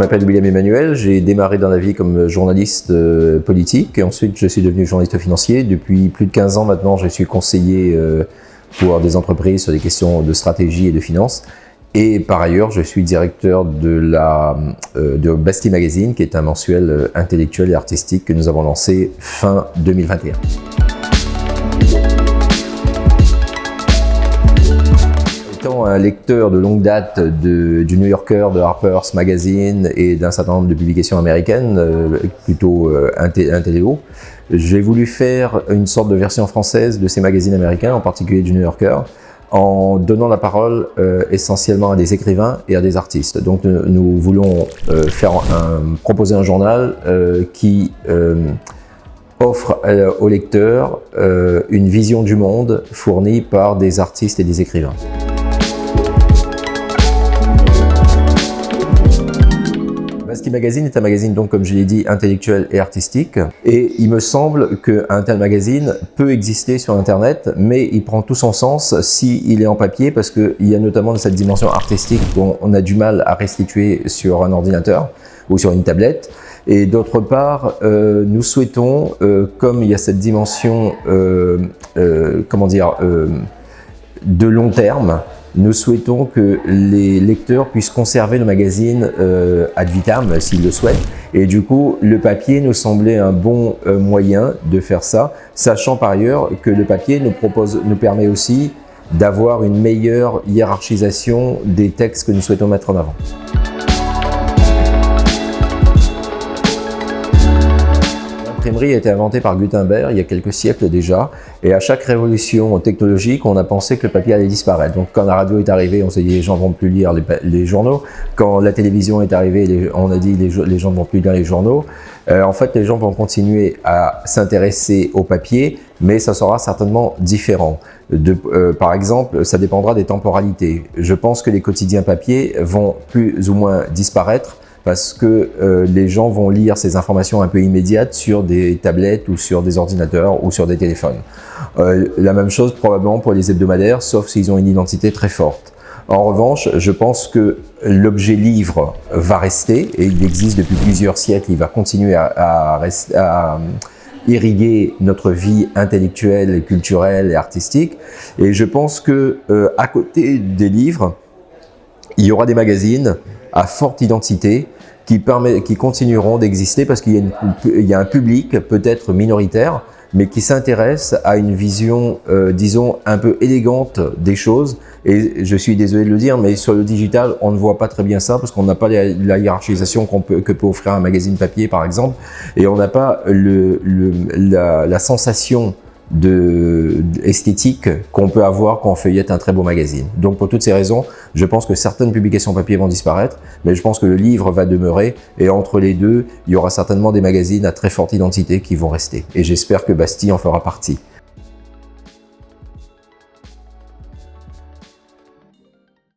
m'appelle William Emmanuel, j'ai démarré dans la vie comme journaliste politique et ensuite je suis devenu journaliste financier. Depuis plus de 15 ans maintenant, je suis conseiller pour des entreprises sur des questions de stratégie et de finance. Et par ailleurs, je suis directeur de Bastille Magazine, qui est un mensuel intellectuel et artistique que nous avons lancé fin 2021. Étant un lecteur de longue date du New Yorker, de Harper's Magazine et d'un certain nombre de publications américaines, plutôt intello, j'ai voulu faire une sorte de version française de ces magazines américains, en particulier du New Yorker, en donnant la parole essentiellement à des écrivains et à des artistes. Donc nous voulons proposer un journal qui offre aux lecteurs une vision du monde fournie par des artistes et des écrivains. Bastille Magazine est un magazine, donc, comme je l'ai dit, intellectuel et artistique. Et il me semble qu'un tel magazine peut exister sur Internet, mais il prend tout son sens s'il est en papier, parce qu'il y a notamment cette dimension artistique qu'on a du mal à restituer sur un ordinateur ou sur une tablette. Et d'autre part, nous souhaitons, comme il y a cette dimension, de long terme, nous souhaitons que les lecteurs puissent conserver le magazine ad vitam s'ils le souhaitent. Et du coup, le papier nous semblait un bon moyen de faire ça, sachant par ailleurs que le papier nous permet aussi d'avoir une meilleure hiérarchisation des textes que nous souhaitons mettre en avant. L'imprimerie a été inventée par Gutenberg il y a quelques siècles déjà, et à chaque révolution technologique, on a pensé que le papier allait disparaître. Donc quand la radio est arrivée, on s'est dit les gens ne vont plus lire les journaux. Quand la télévision est arrivée, on a dit les gens ne vont plus lire les journaux. En fait, les gens vont continuer à s'intéresser au papier, mais ça sera certainement différent. Par exemple, ça dépendra des temporalités. Je pense que les quotidiens papier vont plus ou moins disparaître, parce que les gens vont lire ces informations un peu immédiates sur des tablettes ou sur des ordinateurs ou sur des téléphones. La même chose probablement pour les hebdomadaires, sauf s'ils ont une identité très forte. En revanche, je pense que l'objet livre va rester, et il existe depuis plusieurs siècles, il va continuer à irriguer notre vie intellectuelle, culturelle et artistique. Et je pense que à côté des livres, il y aura des magazines à forte identité qui continueront d'exister, parce qu'il y a un public peut-être minoritaire, mais qui s'intéresse à une vision, disons, un peu élégante des choses. Et je suis désolé de le dire, mais sur le digital, on ne voit pas très bien ça, parce qu'on n'a pas la hiérarchisation que peut offrir un magazine papier, par exemple, et on n'a pas la sensation esthétique qu'on peut avoir quand on feuillette un très beau magazine. Donc pour toutes ces raisons, je pense que certaines publications papier vont disparaître, mais je pense que le livre va demeurer, et entre les deux, il y aura certainement des magazines à très forte identité qui vont rester. Et j'espère que Bastille en fera partie.